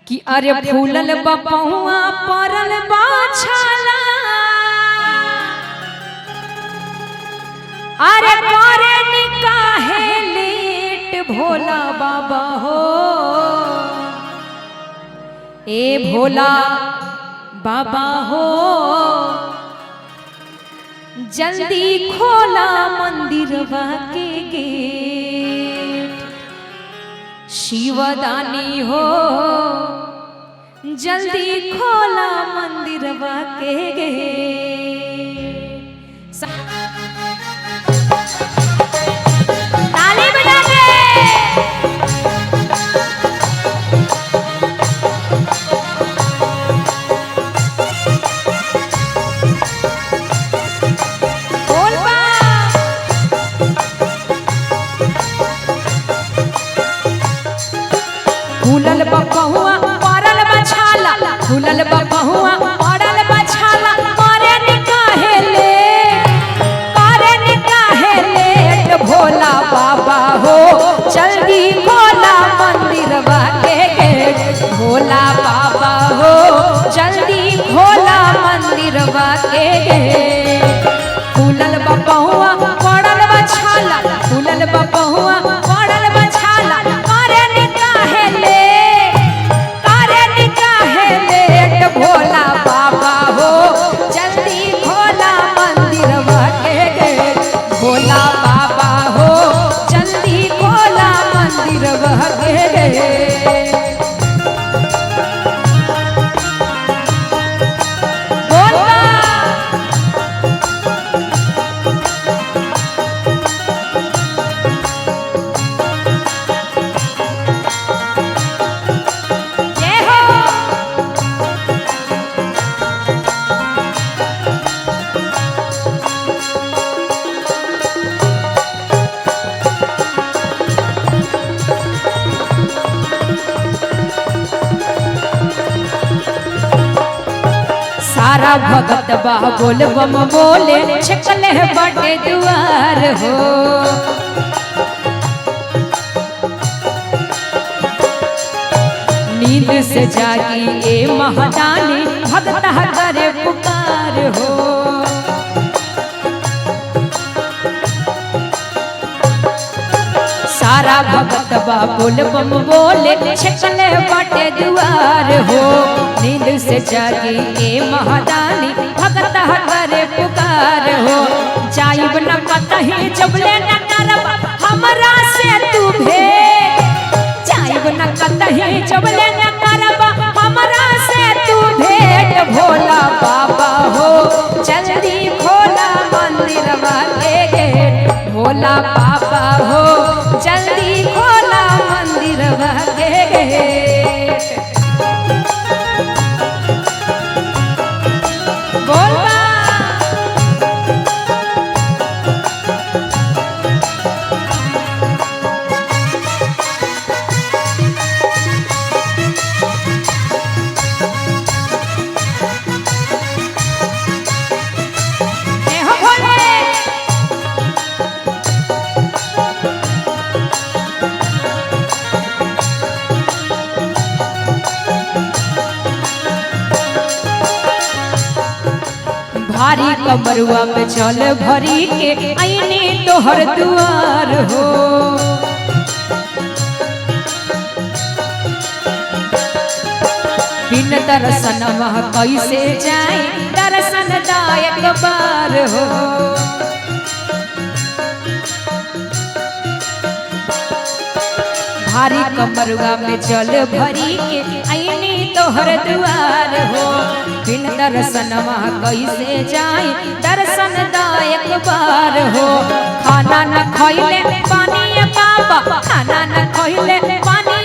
कि अरे फूलल बपहुआ परल बाछाला अरे करे निकाहे लेट भोला बाबा हो ए भोला बाबा हो जल्दी खोला मंदिरवा के गेट शिवदानी हो जल्दी खोला मंदिरवा के गेट। ताली बजा के फूलल बपहुआ परल बछाला फूलल बपहुआ परल बछाला करे निकाहे लेट भोला बाबा हो जल्दी खोला मंदिरवा के गेट भोला बाबा हो जल्दी खोला मंदिरवा के गेट। फूलल बपहुआ परल बछाला फूलल बपहुआ परल बछाला भोला बाबा हो जल्दी खोला मंदिरवा के गेट भोला बाबा हो जल्दी खोला मंदिरवा के गेट। सारा भगत बा बोल बम बोले छकले बड़े दुआर हो नींद से जागी ए महादानी भगत करे पुकार हो सारा भगत बा बोल बम बोले छकले बड़े दुआर हो नींद से जागी ए महादानी भगत करे पुकार हो जाइब न कतही जबले न करब हमरा से तू भेंट जाइब न कतही जबले न करब हमरा से तू भेंट भोला बाबा हो जल्दी खोला मंदिरवा के गेट भोला बाबा हो जल्दी खोला मंदिरवा के गेट। बोलबा भारी कमरुआ में चल भरी के आईने तोहर दुआर हो बिन दर्शनवा कैसे जाए दर्शन दायक बार हो भारी कमरुआ में चल भरी के आईने तोहर दुआर हो बिन दर्शनवा कैसे जाए दर्शन दायक बार हो खाना न खइले पानी बाबा खाना न खइले पानी